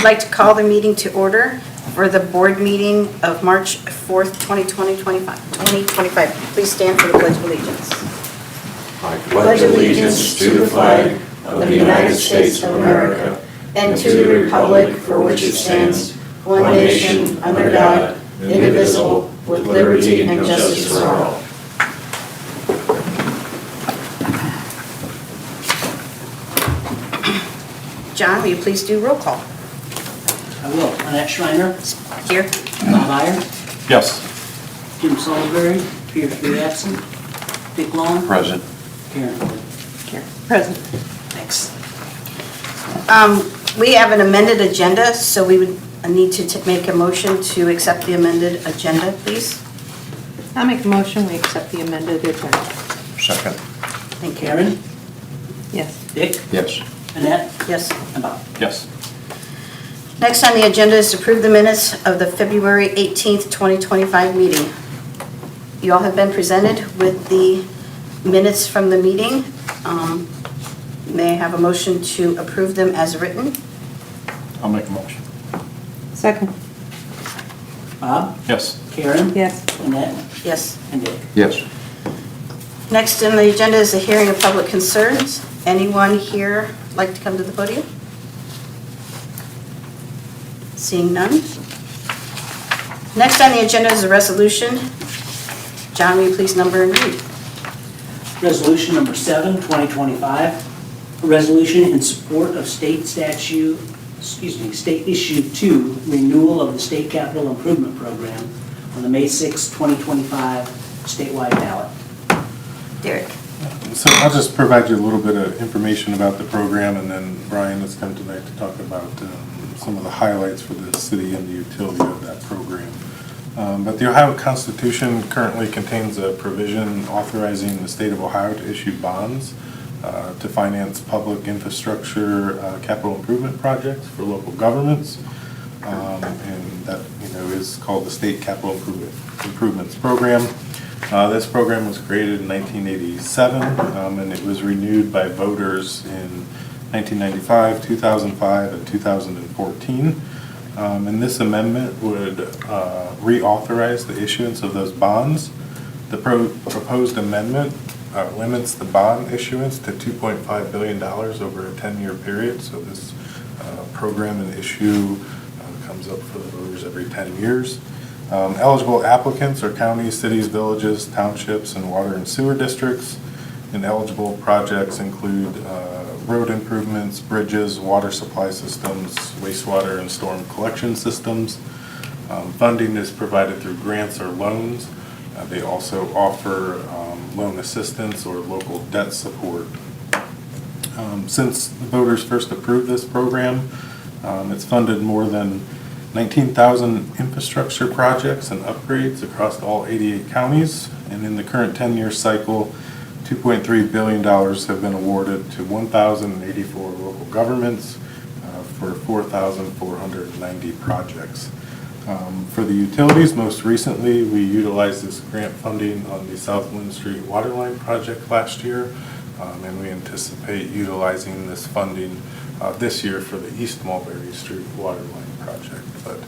like to call the meeting to order for the board meeting of March 4th, 2025. Please stand for the Pledge of Allegiance. I pledge allegiance to the flag of the United States of America and to the republic for which it stands, one nation, under God, indivisible, with liberty and justice for all. John, will you please do roll call? I will. Annette Schreiner. Here. Bob Eyre. Yes. Jim Salsbury. Appears to be absent. Dick Long. Present. Karen. Present. Thanks. We have an amended agenda, so we would need to make a motion to accept the amended agenda, please. I'll make a motion, we accept the amended agenda. Second. Thank you. Karen. Yes. Dick. Yes. Annette. Yes. And Bob. Yes. Next on the agenda is to approve the minutes of the February 18th, 2025 meeting. You all have been presented with the minutes from the meeting. May I have a motion to approve them as written? I'll make a motion. Second. Bob. Yes. Karen. Yes. Annette. Yes. And Dick. Yes. Next on the agenda is the hearing of public concerns. Anyone here like to come to the podium? Seeing none. Next on the agenda is a resolution. John, will you please number and read? Resolution number 7, 2025. A resolution in support of state issue 2, renewal of the state capital improvement program on the May 6, 2025 statewide ballot. Derek. So I'll just provide you a little bit of information about the program, and then Bryan has come tonight to talk about some of the highlights for the city and the utility of that program. But the Ohio Constitution currently contains a provision authorizing the state of Ohio to issue bonds to finance public infrastructure capital improvement projects for local governments. And that is called the State Capital Improvements Program. This program was created in 1987, and it was renewed by voters in 1995, 2005, and 2014. And this amendment would reauthorize the issuance of those bonds. The proposed amendment limits the bond issuance to $2.5 billion over a 10-year period. So this program and issue comes up for the voters every 10 years. Eligible applicants are counties, cities, villages, townships, and water and sewer districts. And eligible projects include road improvements, bridges, water supply systems, wastewater and storm collection systems. Funding is provided through grants or loans. They also offer loan assistance or local debt support. Since the voters first approved this program, it's funded more than 19,000 infrastructure projects and upgrades across all 88 counties. And in the current 10-year cycle, $2.3 billion have been awarded to 1,084 local governments for 4,490 projects. For the utilities, most recently, we utilized this grant funding on the South Lynn Street Waterline project last year, and we anticipate utilizing this funding this year for the East Mulberry Street Waterline project. But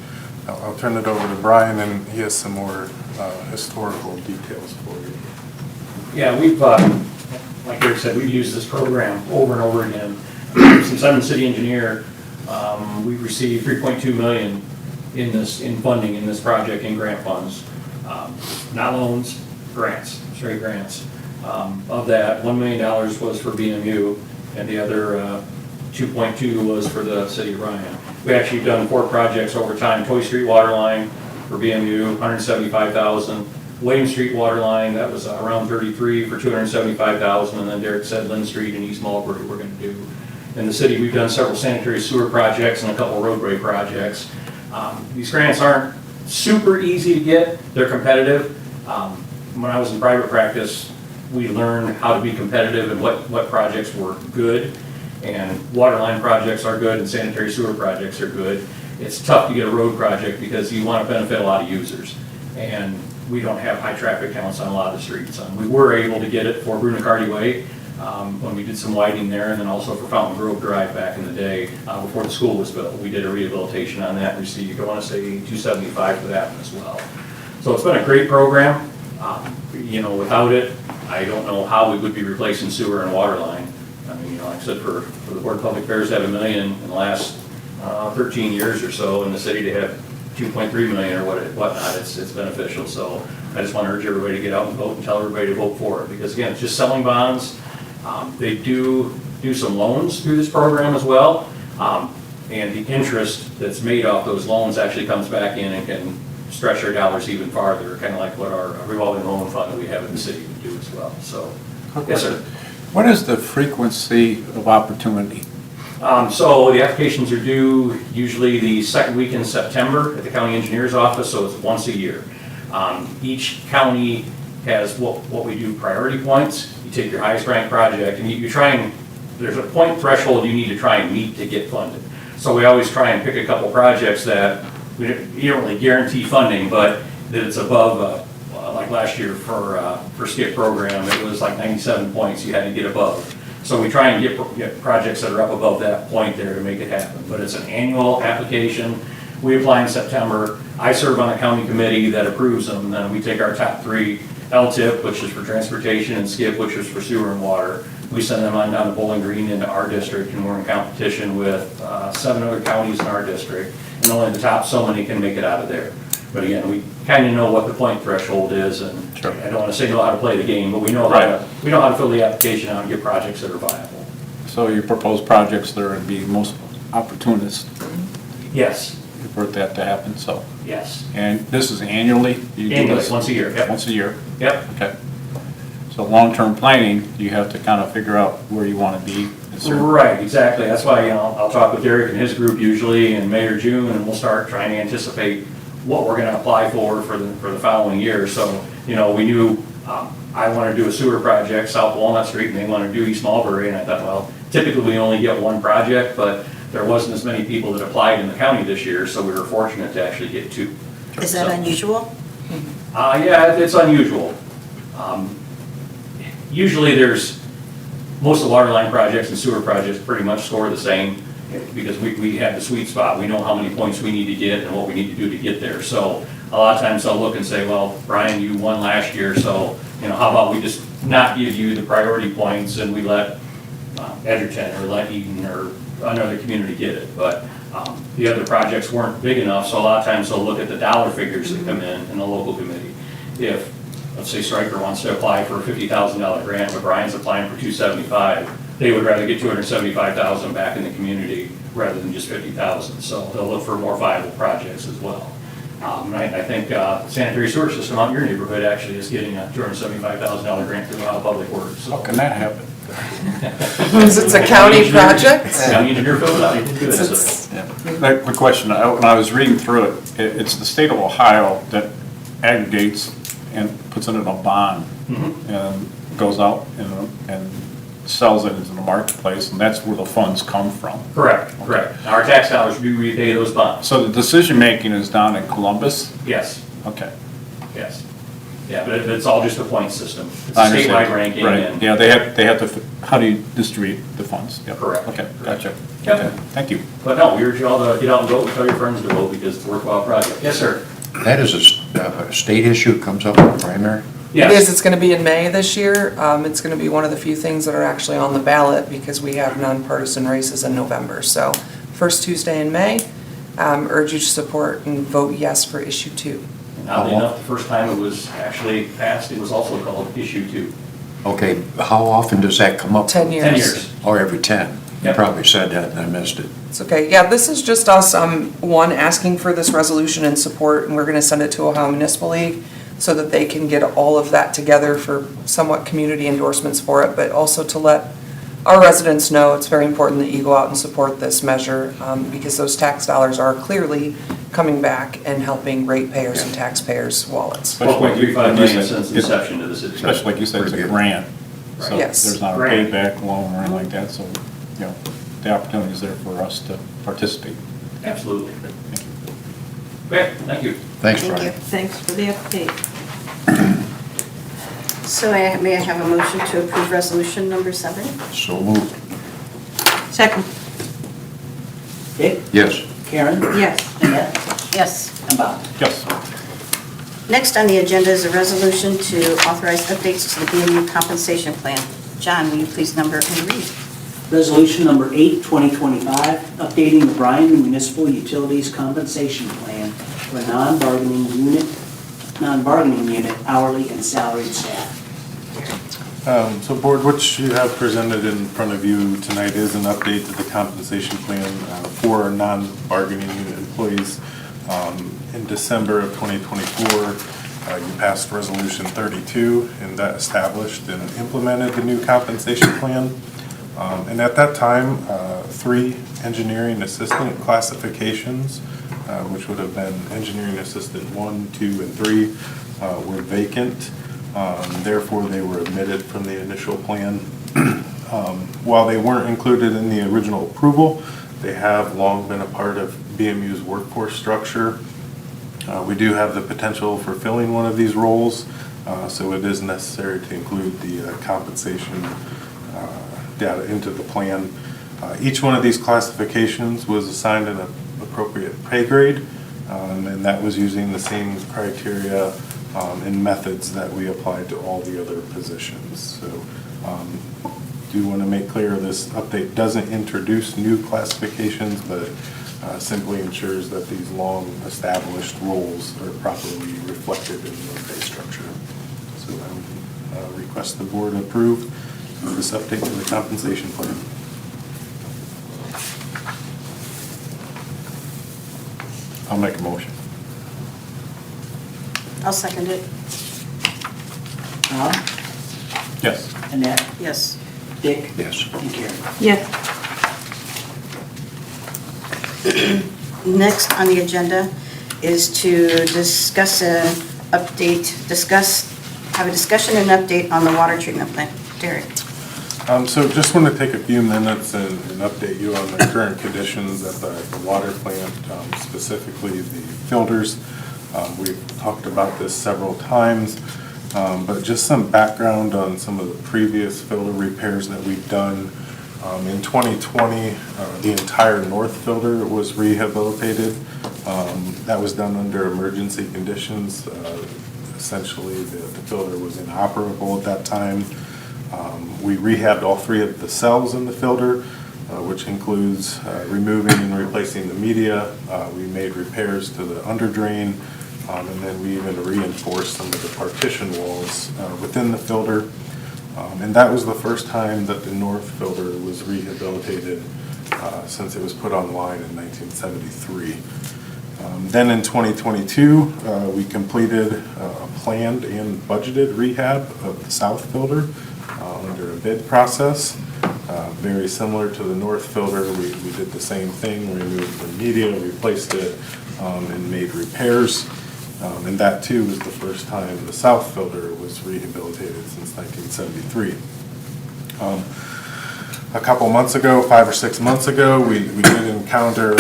I'll turn it over to Bryan, and he has some more historical details for you. Yeah, we've, like Eric said, we've used this program over and over again. Since I'm the city engineer, we've received $3.2 million in funding in this project in grant funds. Not loans, grants, straight grants. Of that, $1 million was for BMU, and the other 2.2 was for the city of Bryan. We actually done 4 projects over time. Toy Street Waterline for BMU, $175,000. William Street Waterline, that was around 33 for $275,000, and then Derek said Lynn Street and East Mulberry we're going to do. In the city, we've done several sanitary sewer projects and a couple roadway projects. These grants aren't super easy to get. They're competitive. When I was in private practice, we learned how to be competitive and what projects were good. And waterline projects are good and sanitary sewer projects are good. It's tough to get a road project because you want to benefit a lot of users. And we don't have high traffic counts on a lot of the streets. We were able to get it for Brunicardie Way. when we did some widening there, and then also for Fountain Grove Drive back in the day, before the school was built. We did a rehabilitation on that and received, I want to say, $275 for that one as well. So it's been a great program. You know, without it, I don't know how we would be replacing sewer and water line. I mean, you know, like I said, for the Board of Public Affairs to have $1 million in the last 13 years or so, in the city to have 2.3 million or whatnot, it's beneficial. So I just want to urge everybody to get out and vote and tell everybody to vote for it, because again, it's just selling bonds. They do some loans through this program as well, and the interest that's made off those loans actually comes back in and can stretch our dollars even farther, kind of like what our revolving loan fund that we have in the city would do as well. So, yes, sir. What is the frequency of opportunity? So the applications are due usually the second week in September at the county engineer's office, so it's once a year. Each county has what we do priority points. You take your highest ranked project and you try and, there's a point threshold you need to try and meet to get funded. So we always try and pick a couple projects that you don't really guarantee funding, but that it's above, like last year for SKIP program, it was like 97 points you had to get above. So we try and get projects that are up above that point there to make it happen. But it's an annual application. We apply in September. I serve on a county committee that approves them. Then we take our top 3, LTIP, which is for transportation, and SKIP, which is for sewer and water. We send them on down to Bowling Green into our district, and we're in competition with 7 other counties in our district. And only the top so many can make it out of there. But again, we kind of know what the point threshold is, and Sure. I don't want to say know how to play the game, but we know how to fill the application out and get projects that are viable. So you propose projects that are going to be most opportunist Yes, for that to happen, so. yes. And this is annually? You do Annually, this once a year, yep. Once a year? Yep. Okay. So long-term planning, you have to kind of figure out where you want to be. Right, exactly. That's why, you know, I'll talk with Eric and his group usually in May or June, and we'll start trying to anticipate what we're going to apply for the following year. So, you know, we knew I want to do a sewer project South Walnut Street, and they want to do East Mulberry, and I thought, well, typically we only get one project, but there wasn't as many people that applied in the county this year, so we were fortunate to actually get 2. Is that unusual? Yeah, it's unusual. Usually most of the water line projects and sewer projects pretty much score the same, because we have the sweet spot. We know how many points we need to get and what we need to do to get there. So a lot of times I'll look and say, well, Bryan, you won last year, so, you know, how about we just not give you the priority points and we let Edgerton or let Eden or another community get it. But the other projects weren't big enough, so a lot of times they'll look at the dollar figures that come in the local committee. If, let's say, Schreiner wants to apply for a $50,000 grant, but Bryan's applying for $275,000, they would rather get $275,000 back in the community rather than just $50,000. So they'll look for more viable projects as well. I think sanitary sewer system out in your neighborhood actually is getting a $275,000 grant through Public Works. So. How can that happen? Because it's a county project? County engineer filled it out, he did good. Yeah. The question, when I was reading through it, it's the state of Ohio that aggregates and puts it in a bond and goes out and sells it into the marketplace, and that's where the funds come from. Correct, correct. Our tax dollars do repay those bonds. So the decision-making is down in Columbus? Yes, Okay. yes. Yeah, but it's all just a point system. It's a I understand. statewide ranking. Right, And yeah, they have to, how do you distribute the funds? Yep. Correct. Okay, gotcha. Yep. Okay, thank you. But no, we urge you all to get out and vote and tell your friends to vote because it's a worthwhile project. Yes, sir. That is a state issue, comes up in the primary? It is, Yes. it's gonna be in May this year. It's gonna be one of the few things that are actually on the ballot because we have nonpartisan races in November. So, first Tuesday in May, urge you to support and vote yes for issue 2. And oddly enough, the first time it was actually passed, it was also called issue 2. Okay, how often does that come up? 10 years. 10 years. Or every 10? You Yep. probably said that and I missed it. It's okay. Yeah, this is just us, one, asking for this resolution and support, and we're gonna send it to Ohio Municipal League so that they can get all of that together for somewhat community endorsements for it, but also to let our residents know it's very important that you go out and support this measure, because those tax dollars are clearly coming back and helping ratepayers and taxpayers' wallets. 4.35 million since It's- inception to the city. Especially like you said, it's a Pretty good. grant. So Yes. there's not a Grant. payback loan or anything like that, so, you know, the opportunity is there for us to participate. Absolutely. Okay, thank you. Thanks, Thank Brian. you. Thanks for the update. So may I have a motion to approve resolution number 7? So moved. Second. Dick? Yes. Karen? Yes. Annette? Yes. And Bob? Yes. Next on the agenda is a resolution to authorize updates to the BMU Compensation Plan. John, will you please number and read? Resolution number 8, 2025, updating the Bryan Municipal Utilities Compensation Plan for non-bargaining unit hourly and salaried staff. So Board, what you have presented in front of you tonight is an update to the compensation plan for non-bargaining unit employees. In December of 2024, you passed Resolution 32, and that established and implemented the new compensation plan. And at that time, 3 engineering assistant classifications, which would have been engineering assistant 1, 2, and 3, were vacant. Therefore, they were omitted from the initial plan. While they weren't included in the original approval, they have long been a part of BMU's workforce structure. We do have the potential for filling one of these roles, so it is necessary to include the compensation data into the plan. Each one of these classifications was assigned an appropriate pay grade, and that was using the same criteria and methods that we applied to all the other positions. So do want to make clear this update doesn't introduce new classifications, but simply ensures that these long-established roles are properly reflected in the pay structure. So I would request the board approve this update to the compensation plan. I'll make a motion. I'll second it. Bob? Yes. Annette? Yes. Dick? Yes. And Karen? Yes. Next on the agenda is to discuss have a discussion and update on the water treatment plant. Derek? So just want to take a few minutes and update you on the current conditions at the water plant, specifically the filters. We've talked about this several times, but just some background on some of the previous filter repairs that we've done. In 2020, the entire north filter was rehabilitated. That was done under emergency conditions. Essentially, the filter was inoperable at that time. We rehabbed all 3 of the cells in the filter, which includes removing and replacing the media. We made repairs to the under drain, and then we even reinforced some of the partition walls within the filter. And that was the first time that the north filter was rehabilitated since it was put online in 1973. Then in 2022, we completed a planned and budgeted rehab of the south filter under a bid process. Very similar to the north filter, we did the same thing, removed the media, replaced it, and made repairs. And that too was the first time the south filter was rehabilitated since 1973. A couple months ago, 5 or 6 months ago, we did encounter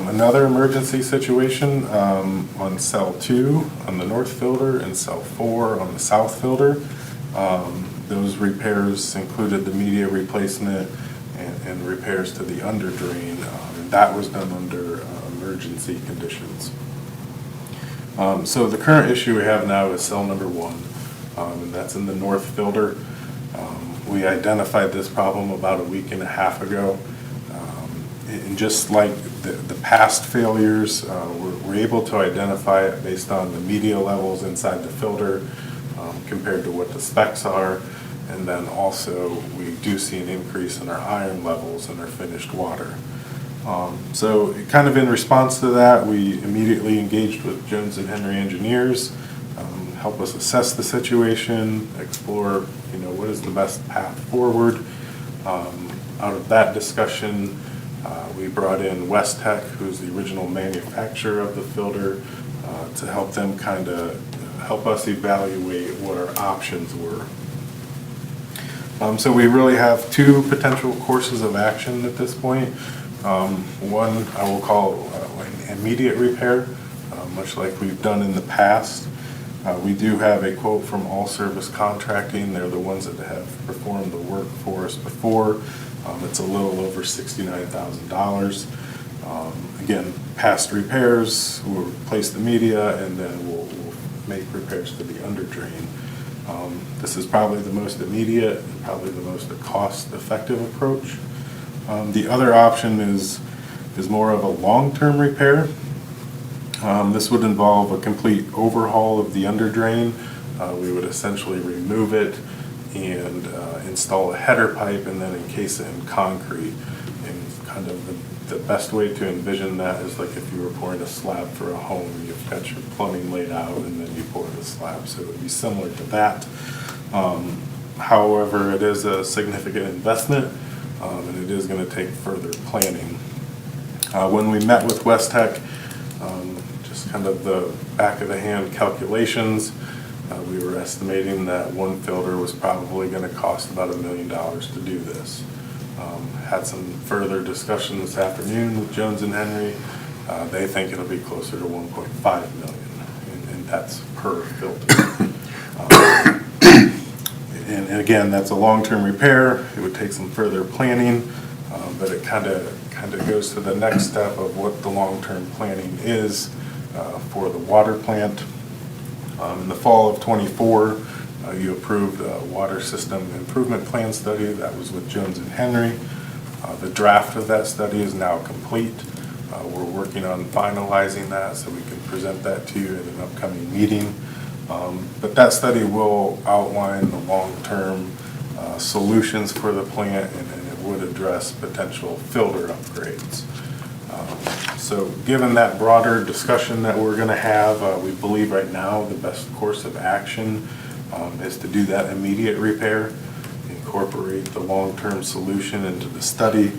another emergency situation on cell 2 on the north filter and cell 4 on the south filter. Those repairs included the media replacement and repairs to the under drain, and that was done under emergency conditions. So the current issue we have now is cell number 1, and that's in the north filter. We identified this problem about a week and a half ago. And just like the past failures, we're able to identify it based on the media levels inside the filter compared to what the specs are. And then also we do see an increase in our iron levels in our finished water. So kind of in response to that, we immediately engaged with Jones and Henry engineers, help us assess the situation, explore, what is the best path forward. Out of that discussion, we brought in West Tech, who's the original manufacturer of the filter, to help them kind of help us evaluate what our options were. So we really have 2 potential courses of action at this point. One I will call an immediate repair, much like we've done in the past. We do have a quote from All Service Contracting. They're the ones that have performed the work for us before. It's a little over $69,000. Again, past repairs, we'll replace the media, and then we'll make repairs to the under drain. This is probably the most immediate and probably the most cost-effective approach. The other option is more of a long-term repair. This would involve a complete overhaul of the under drain. We would essentially remove it and install a header pipe and then encase it in concrete. And kind of the best way to envision that is like if you were pouring a slab for a home, you've got your plumbing laid out and then you pour the slab. So it would be similar to that. However, it is a significant investment and it is going to take further planning. When we met with West Tech, just kind of the back of the hand calculations, we were estimating that one filter was probably going to cost about $1 million to do this. Had some further discussion this afternoon with Jones and Henry. They think it'll be closer to 1.5 million, and that's per filter. And again, that's a long-term repair. It would take some further planning, but it kind of goes to the next step of what the long-term planning is for the water plant. In the fall of ¡24, you approved a water system improvement plan study. That was with Jones and Henry. The draft of that study is now complete. We're working on finalizing that so we can present that to you at an upcoming meeting. But that study will outline the long-term solutions for the plant, and it would address potential filter upgrades. So given that broader discussion that we're going to have, we believe right now the best course of action is to do that immediate repair, incorporate the long-term solution into the study.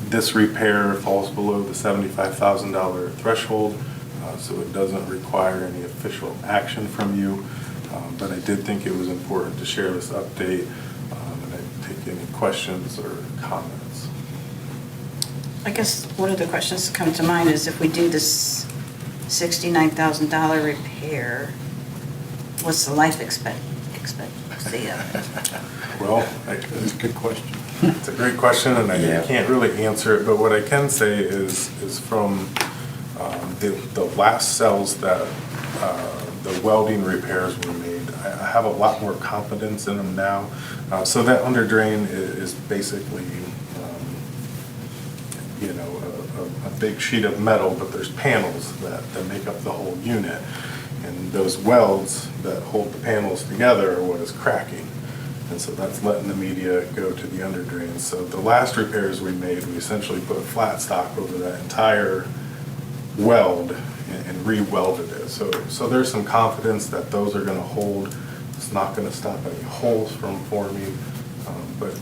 This repair falls below the $75,000 threshold, so it doesn't require any official action from you. But I did think it was important to share this update, and I'd take any questions or comments. I guess one of the questions that come to mind is if we do this $69,000 repair, what's the life expectancy of it? Well, That's a good question. it's a great question, and I can't really answer it, but what I can say is from the last cells that the welding repairs were made, I have a lot more confidence in them now. So that under drain is basically, a big sheet of metal, but there's panels that make up the whole unit. And those welds that hold the panels together are what is cracking. And so that's letting the media go to the under drain. So the last repairs we made, we essentially put flat stock over that entire weld and re-welded it. So there's some confidence that those are gonna hold. It's not gonna stop any holes from forming, but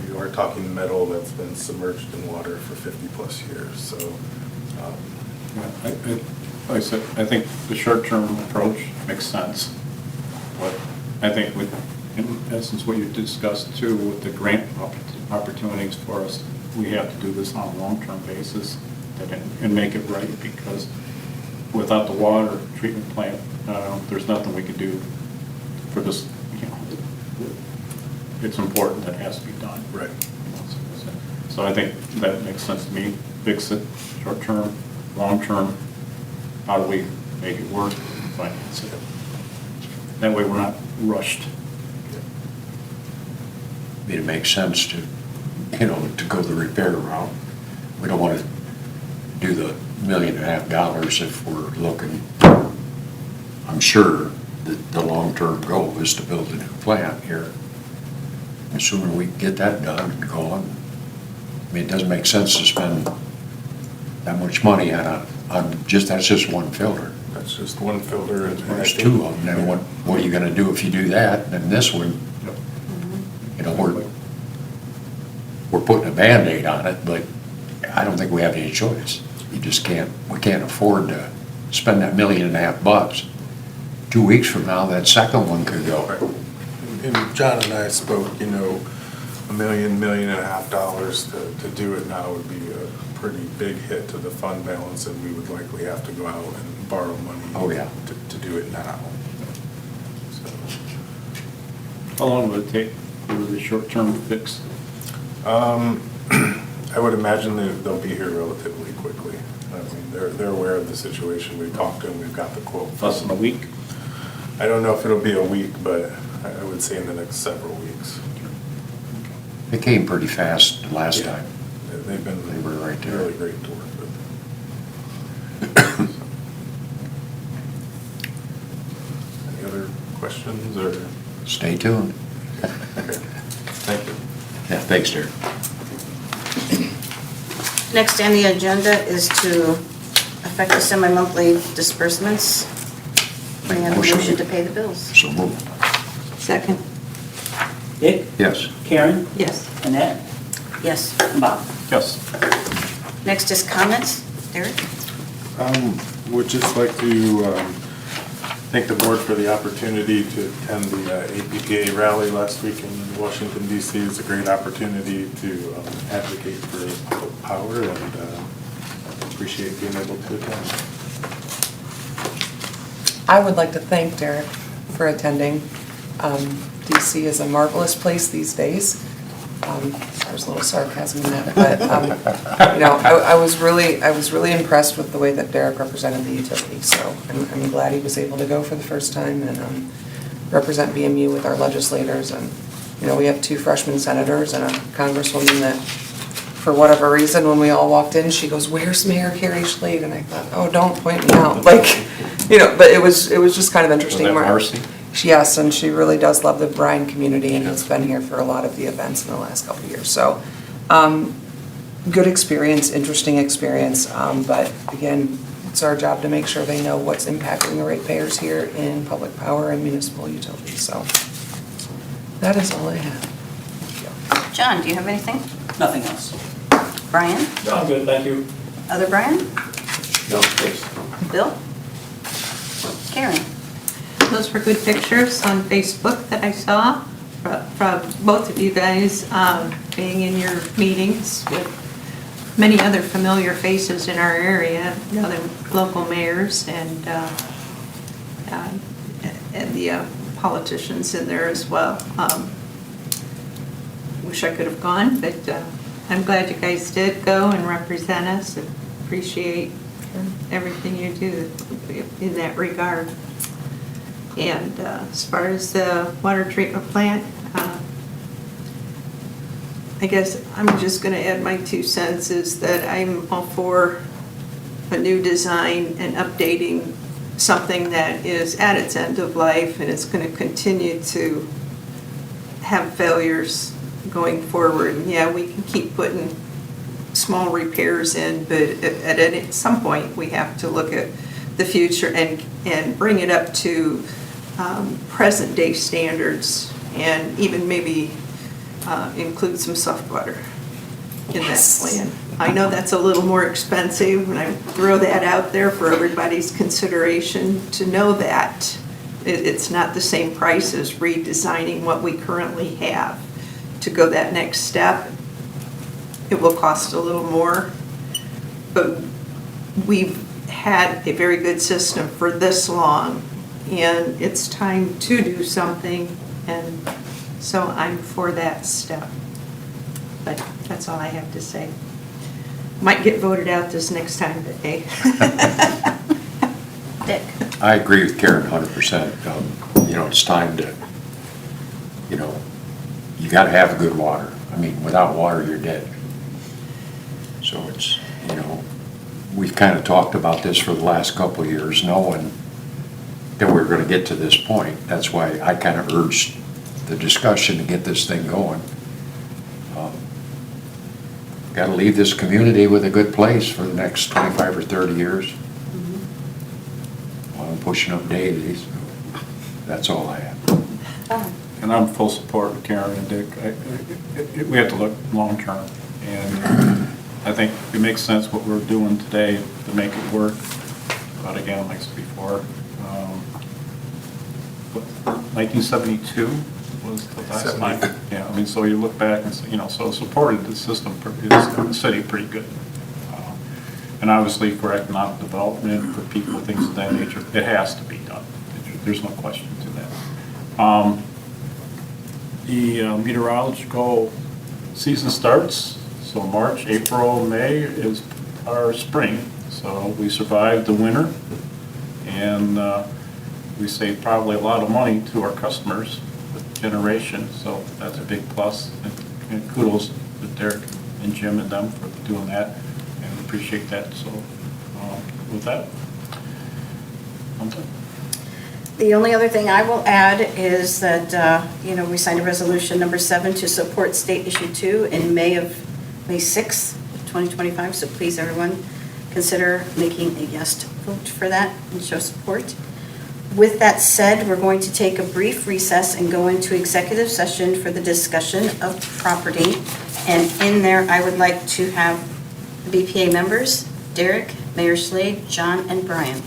you are talking metal that's been submerged in water for 50+ years, so. Like I said, I think the short-term approach makes sense. But I think with, in essence, what you discussed too, with the grant opportunities for us, we have to do this on a long-term basis and make it right, because without the water treatment plant, there's nothing we can do for this. It's important that it has to be done. Right. So I think that makes sense to me. Fix it, short-term, long-term. How do we make it work, finance it? That way we're not rushed. I mean, it makes sense to, to go the repair route. We don't want to do the $1.5 million if we're looking. I'm sure that the long-term goal is to build a new plant here. The sooner we can get that done and going, I mean, it doesn't make sense to spend that much money that's just one filter. That's just one filter. And There's two of them. Then what are you gonna do if you do that? Then this one, we're putting a Band-Aid on it, but I don't think we have any choice. We can't afford to spend that $1.5 million. 2 weeks from now, that second one could go. And John and I spoke, million and a half dollars to do it now would be a pretty big hit to the fund balance, and we would likely have to go out and borrow money. Oh, yeah. To do it now. So, How long would it take for the short-term fix? I would imagine they'll be here relatively quickly. I mean, they're aware of the situation. We've talked to them, we've got the quote. Less than a week? I don't know if it'll be a week, but I would say in the next several weeks. It came pretty fast last Yeah. time. They've been They were right there. really great to work with. Any other questions or? Stay tuned. Okay. Thank you. Yeah, thanks, Derek. Next on the agenda is to effect the semi-monthly disbursements. May I have a motion to pay the bills? So move. Second. Dick? Yes. Karen? Yes. Annette? Yes. And Bob? Yes. Next is comments. Derek? Would just like to thank the board for the opportunity to attend the APPA rally last week in Washington DC. It's a great opportunity to advocate for public power, and appreciate being able to attend. I would like to thank Derek for attending. DC is a marvelous place these days. There's a little sarcasm in that, but, you know, I was really impressed with the way that Derek represented the utility, so I'm glad he was able to go for the first time and represent BMU with our legislators. And, you know, we have 2 freshman senators and a congresswoman that, for whatever reason, when we all walked in, she goes, "Where's Mayor Carrie Schlade?" And I thought, oh, don't point me out, like, you know, but it was just kind of interesting. Was that Marcy? Yes, and she really does love the Bryan community and has been here for a lot of the events in the last couple of years. So, good experience, interesting experience, but again, it's our job to make sure they know what's impacting the ratepayers here in public power and municipal utilities. So, that is all I have. John, do you have anything? Nothing else. Brian? No, I'm good, thank you. Other Brian? No, thanks. Bill? Karen? Those were good pictures on Facebook that I saw from both of you guys being in your meetings with many other familiar faces in our area, other local mayors and the politicians in there as well. Wish I could have gone, but I'm glad you guys did go and represent us. Appreciate everything you do in that regard. And as far as the water treatment plant, I guess I'm just going to add my 2 cents is that I'm all for a new design and updating something that is at its end of life and it's going to continue to have failures going forward. And yeah, we can keep putting small repairs in, but at some point we have to look at the future and bring it up to present day standards and even maybe include some soft water in that plan. I know that's a little more expensive, and I throw that out there for everybody's consideration to know that it's not the same price as redesigning what we currently have. To go that next step, it will cost a little more, but we've had a very good system for this long, and it's time to do something, and so I'm for that step. But that's all I have to say. Might get voted out this next time, but hey. Dick? I agree with Karen 100%. You know, it's time to, you know, you gotta have good water. I mean, without water, you're dead. So it's, you know, we've kind of talked about this for the last couple of years, knowing that we're gonna get to this point. That's why I kind of urged the discussion to get this thing going. Gotta leave this community with a good place for the next 25 or 30 years. Well, I'm pushing up daisies. That's all I have. And I'm full support of Karen and Dick. We have to look long-term, and I think it makes sense what we're doing today to make it work. But again, like I said before, 1972 was the last time. Yeah, I mean, so you look back and say, so supported the system, the city pretty good. And obviously for economic development, for people, things of that nature, it has to be done. There's no question to that. The meteorological season starts, so March, April, May is our spring. So we survived the winter, and we saved probably a lot of money to our customers with generation, so that's a big plus. And kudos to Derek and Jim and them for doing that, and appreciate that. So with that, I'm done. The only other thing I will add is that, we signed a resolution number 7 to support State Issue 2 in May 6th, 2025. So please, everyone, consider making a yes vote for that and show support. With that said, we're going to take a brief recess and go into executive session for the discussion of property. And in there, I would like to have the BPA members, Derek, Mayor Slade, John, and Bryan.